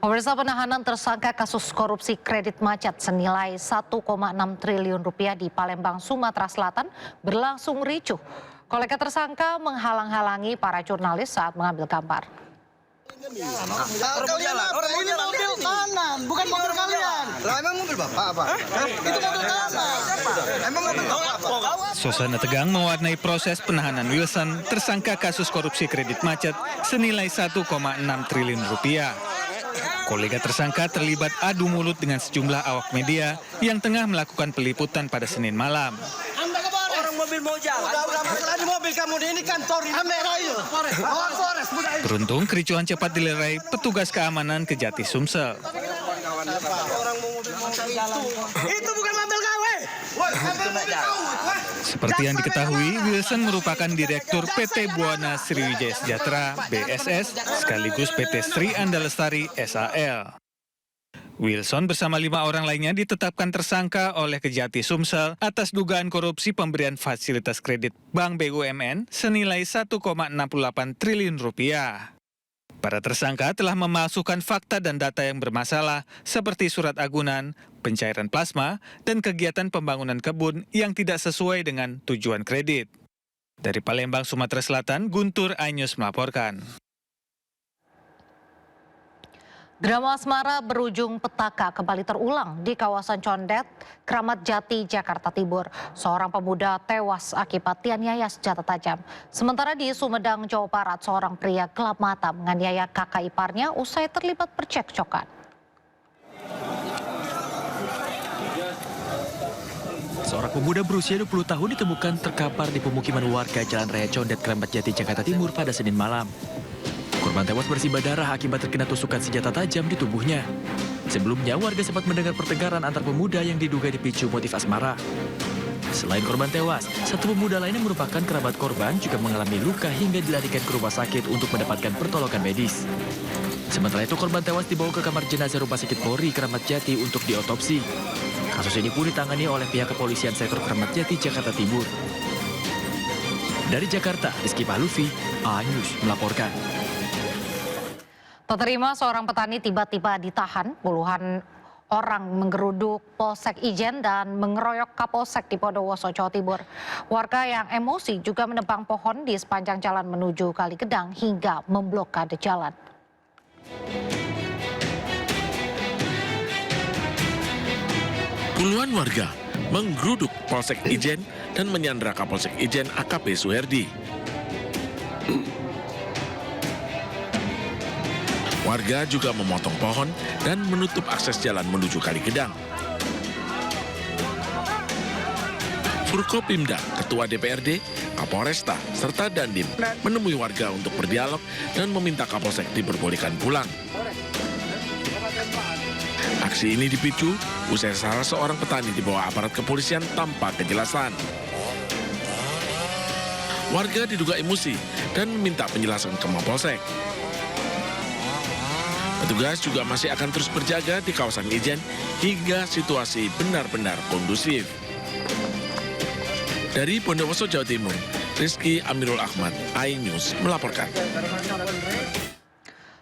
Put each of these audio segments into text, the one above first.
Pemirsa, penahanan tersangka kasus korupsi kredit macet senilai 1,6 triliun rupiah di Palembang, Sumatera Selatan berlangsung ricuh. Kolega tersangka menghalang-halangi para jurnalis saat mengambil gambar. Ini mobil kanan, bukan mobil kalian. Lah emang mobil Bapak apa? Itu mobil kanan. Emang mobil Bapak apa? Suasana tegang mewarnai proses penahanan Wilson, tersangka kasus korupsi kredit macet senilai 1,6 triliun rupiah. Kolega tersangka terlibat adu mulut dengan sejumlah awak media yang tengah melakukan peliputan pada Senin malam. Orang mobil mau jalan. Udah di mobil kamu ini kantor ini. Beruntung kericuhan cepat dilerai petugas keamanan Kejati Sumsel. Orang mobil mau jalan. Itu bukan mobil gawe. Seperti yang diketahui, Wilson merupakan Direktur PT Buana Sriwijaya Sejahtera (BSS) sekaligus PT Sri Andalestari (SAL). Wilson bersama 5 orang lainnya ditetapkan tersangka oleh Kejati Sumsel atas dugaan korupsi pemberian fasilitas kredit Bank BUMN senilai 1,68 triliun rupiah. Para tersangka telah memalsukan fakta dan data yang bermasalah seperti surat agunan, pencairan plasma, dan kegiatan pembangunan kebun yang tidak sesuai dengan tujuan kredit. Dari Palembang, Sumatera Selatan, Guntur Ainus melaporkan. Drama asmara berujung petaka kembali terulang di kawasan Condet, Kramat Jati, Jakarta Timur. Seorang pemuda tewas akibat dianiaya senjata tajam. Sementara di Sumedang, Jawa Barat, seorang pria gelap mata menganiaya kakak iparnya usai terlibat percekcokan. Seorang pemuda berusia 20 tahun ditemukan terkapar di pemukiman warga Jalan Raya Condet, Kramat Jati, Jakarta Timur pada Senin malam. Korban tewas bersimbah darah akibat terkena tusukan senjata tajam di tubuhnya. Sebelumnya, warga sempat mendengar pertengkaran antar pemuda yang diduga dipicu motif asmara. Selain korban tewas, satu pemuda lain yang merupakan kerabat korban juga mengalami luka hingga dilarikan ke rumah sakit untuk mendapatkan pertolongan medis. Sementara itu, korban tewas dibawa ke kamar jenazah Rumah Sakit Polri Kramat Jati untuk diotopsi. Kasus ini pun ditangani oleh pihak kepolisian sektor Kramat Jati, Jakarta Timur. Dari Jakarta, Rizky Palufi, A-News melaporkan. Tak terima, seorang petani tiba-tiba ditahan. Puluhan orang menggeruduk Polsek Ijen dan mengeroyok Kapolsek di Bondowoso, Jawa Timur. Warga yang emosi juga menebang pohon di sepanjang jalan menuju Kali Gedang hingga memblokade jalan. Puluhan warga menggeruduk Polsek Ijen dan menyandra Kapolsek Ijen AKP Suherdi. Warga juga memotong pohon dan menutup akses jalan menuju Kali Gedang. Forkopimda, Ketua DPRD, Kapolresta, serta Dandim menemui warga untuk berdialog dan meminta Kapolsek diperbolehkan pulang. Aksi ini dipicu usai salah seorang petani dibawa aparat kepolisian tanpa kejelasan. Warga diduga emosi dan meminta penjelasan ke Mapolsek. Petugas juga masih akan terus berjaga di kawasan Ijen hingga situasi benar-benar kondusif. Dari Bondowoso, Jawa Timur, Rizky Amirul Ahmad, A-News melaporkan.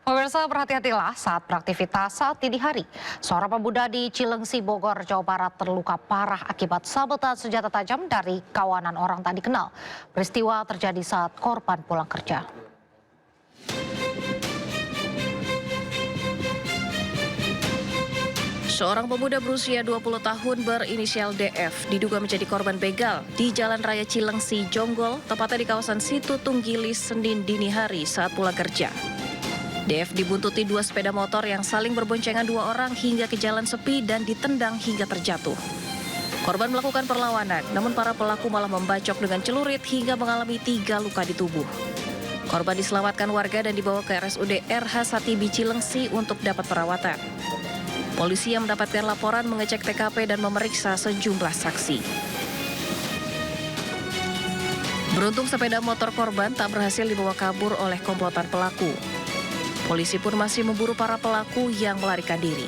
Pemirsa, berhati-hatilah saat beraktivitas saat dini hari. Seorang pemuda di Cilengsi, Bogor, Jawa Barat terluka parah akibat sabetan senjata tajam dari kawanan orang tak dikenal. Peristiwa terjadi saat korban pulang kerja. Seorang pemuda berusia 20 tahun berinisial DF diduga menjadi korban begal di Jalan Raya Cilengsi, Jonggol, tepatnya di kawasan Situ Tunggilis, Senin dini hari saat pulang kerja. DF dibuntuti 2 sepeda motor yang saling berboncengan 2 orang hingga ke jalan sepi dan ditendang hingga terjatuh. Korban melakukan perlawanan, namun para pelaku malah membacok dengan celurit hingga mengalami 3 luka di tubuh. Korban diselamatkan warga dan dibawa ke RSUD RH Satibi Cilengsi untuk dapat perawatan. Polisi yang mendapatkan laporan mengecek TKP dan memeriksa sejumlah saksi. Beruntung sepeda motor korban tak berhasil dibawa kabur oleh komplotan pelaku. Polisi pun masih memburu para pelaku yang melarikan diri.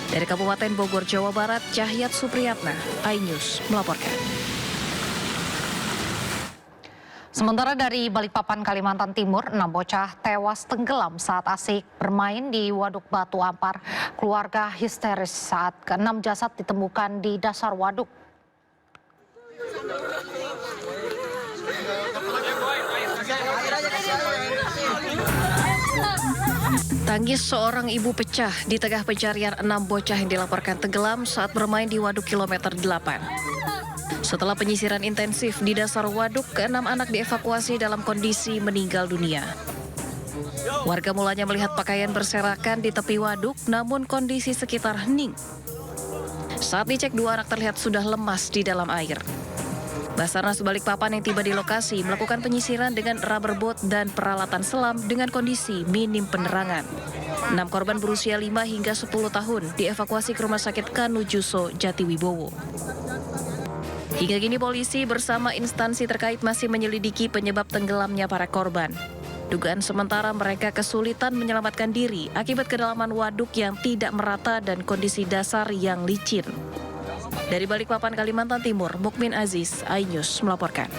Dari Kabupaten Bogor, Jawa Barat, Cahyat Supriyatna, A-News melaporkan. Sementara dari Balikpapan, Kalimantan Timur, 6 bocah tewas tenggelam saat asik bermain di Waduk Batu Ampar. Keluarga histeris saat ke-6 jasad ditemukan di dasar waduk. Tangis seorang ibu pecah di tengah pencarian 6 bocah yang dilaporkan tenggelam saat bermain di waduk kilometer 8. Setelah penyisiran intensif di dasar waduk, ke-6 anak dievakuasi dalam kondisi meninggal dunia. Warga mulanya melihat pakaian berserakan di tepi waduk, namun kondisi sekitar hening. Saat dicek, 2 anak terlihat sudah lemas di dalam air. Basarnas Balikpapan yang tiba di lokasi melakukan penyisiran dengan rubber boat dan peralatan selam dengan kondisi minim penerangan. 6 korban berusia 5 hingga 10 tahun dievakuasi ke Rumah Sakit Kanujuso Jatiwibowo. Hingga kini polisi bersama instansi terkait masih menyelidiki penyebab tenggelamnya para korban. Dugaan sementara mereka kesulitan menyelamatkan diri akibat kedalaman waduk yang tidak merata dan kondisi dasar yang licin. Dari Balikpapan, Kalimantan Timur, Mukmin Aziz, iNews melaporkan.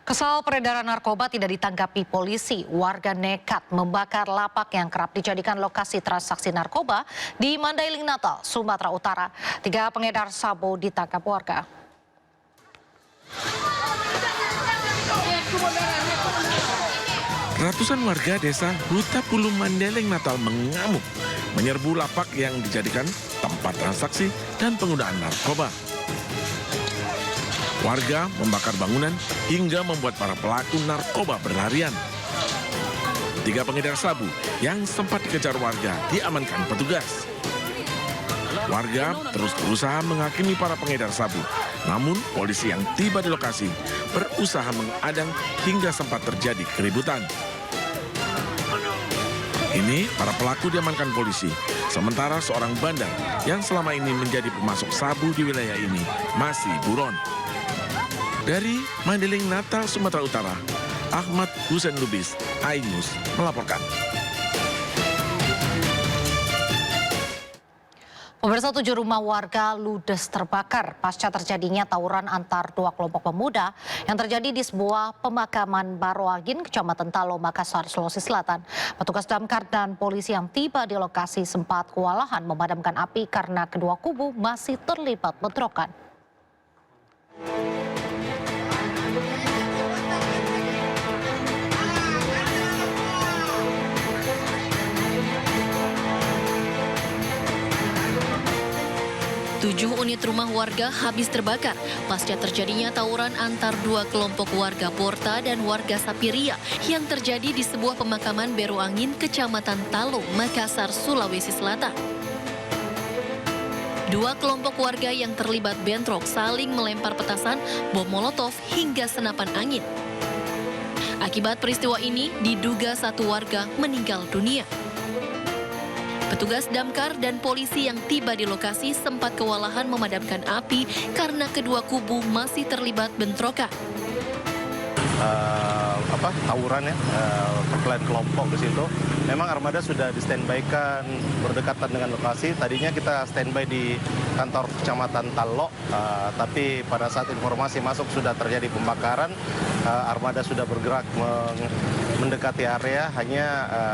Kesal peredaran narkoba tidak ditanggapi polisi. Warga nekat membakar lapak yang kerap dijadikan lokasi transaksi narkoba di Mandailing Natal, Sumatera Utara. 3 pengedar sabu ditangkap warga. Ratusan warga desa Huta Pulu Mandailing Natal mengamuk menyerbu lapak yang dijadikan tempat transaksi dan penggunaan narkoba. Warga membakar bangunan hingga membuat para pelaku narkoba berlarian. 3 pengedar sabu yang sempat dikejar warga diamankan petugas. Warga terus berusaha menghakimi para pengedar sabu, namun polisi yang tiba di lokasi berusaha mengadang hingga sempat terjadi keributan. Ini para pelaku diamankan polisi, sementara seorang bandar yang selama ini menjadi pemasok sabu di wilayah ini masih buron. Dari Mandailing Natal, Sumatera Utara, Ahmad Husain Lubis, iNews melaporkan. Pemirsa, 7 rumah warga ludes terbakar pasca terjadinya tawuran antar 2 kelompok pemuda yang terjadi di sebuah pemakaman Baroagin, Kecamatan Talo, Makassar, Sulawesi Selatan. Petugas damkar dan polisi yang tiba di lokasi sempat kewalahan memadamkan api karena kedua kubu masih terlibat bentrokan. Tujuh unit rumah warga habis terbakar pasca terjadinya tawuran antar 2 kelompok warga Porta dan warga Sapiria yang terjadi di sebuah pemakaman Beroangin, Kecamatan Talo, Makassar, Sulawesi Selatan. 2 kelompok warga yang terlibat bentrok saling melempar petasan, bom molotov hingga senapan angin. Akibat peristiwa ini diduga 1 warga meninggal dunia. Petugas damkar dan polisi yang tiba di lokasi sempat kewalahan memadamkan api karena kedua kubu masih terlibat bentrokan. Tawuran ya, perkelahian kelompok di situ. Memang armada sudah di-standby-kan berdekatan dengan lokasi. Tadinya kita standby di kantor Kecamatan Talo, tapi pada saat informasi masuk sudah terjadi pembakaran, armada sudah bergerak mendekati area, hanya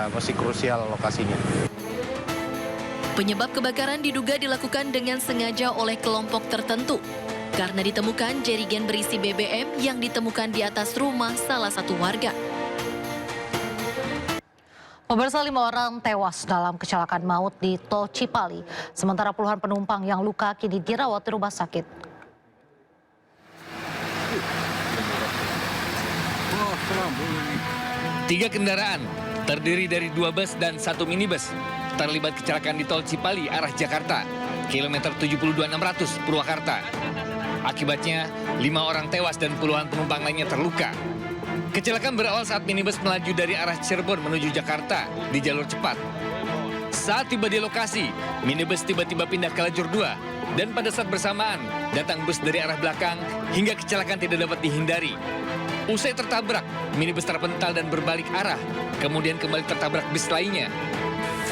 masih krusial lokasinya. Penyebab kebakaran diduga dilakukan dengan sengaja oleh kelompok tertentu karena ditemukan jerigen berisi BBM yang ditemukan di atas rumah salah satu warga. Pemirsa, 5 orang tewas dalam kecelakaan maut di Tol Cipali, sementara puluhan penumpang yang luka kini dirawat di rumah sakit. Tiga kendaraan terdiri dari 2 bus dan 1 minibus terlibat kecelakaan di Tol Cipali arah Jakarta, kilometer 72.600 Purwakarta. Akibatnya 5 orang tewas dan puluhan penumpang lainnya terluka. Kecelakaan berawal saat minibus melaju dari arah Cirebon menuju Jakarta di jalur cepat. Saat tiba di lokasi, minibus tiba-tiba pindah ke lajur 2 dan pada saat bersamaan datang bus dari arah belakang hingga kecelakaan tidak dapat dihindari. Usai tertabrak, minibus terpental dan berbalik arah, kemudian kembali tertabrak bus lainnya.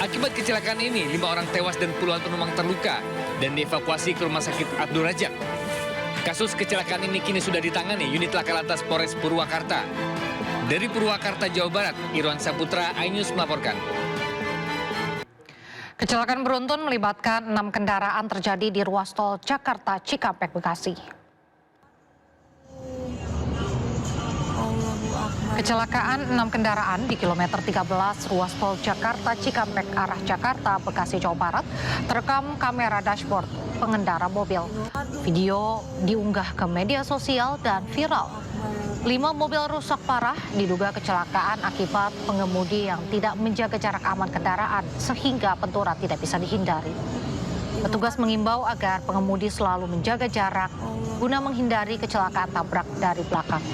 Akibat kecelakaan ini, 5 orang tewas dan puluhan penumpang terluka dan dievakuasi ke Rumah Sakit Abdul Razak. Kasus kecelakaan ini kini sudah ditangani unit Laka Lantas Polres Purwakarta. Dari Purwakarta, Jawa Barat, Irwan Saputra, iNews melaporkan. Kecelakaan beruntun melibatkan 6 kendaraan terjadi di ruas tol Jakarta Cikampek, Bekasi. Kecelakaan 6 kendaraan di kilometer 13 ruas tol Jakarta Cikampek arah Jakarta, Bekasi, Jawa Barat terekam kamera dashboard pengendara mobil. Video diunggah ke media sosial dan viral. 5 mobil rusak parah diduga kecelakaan akibat pengemudi yang tidak menjaga jarak aman kendaraan sehingga benturan tidak bisa dihindari. Petugas mengimbau agar pengemudi selalu menjaga jarak guna menghindari kecelakaan tabrak dari belakang.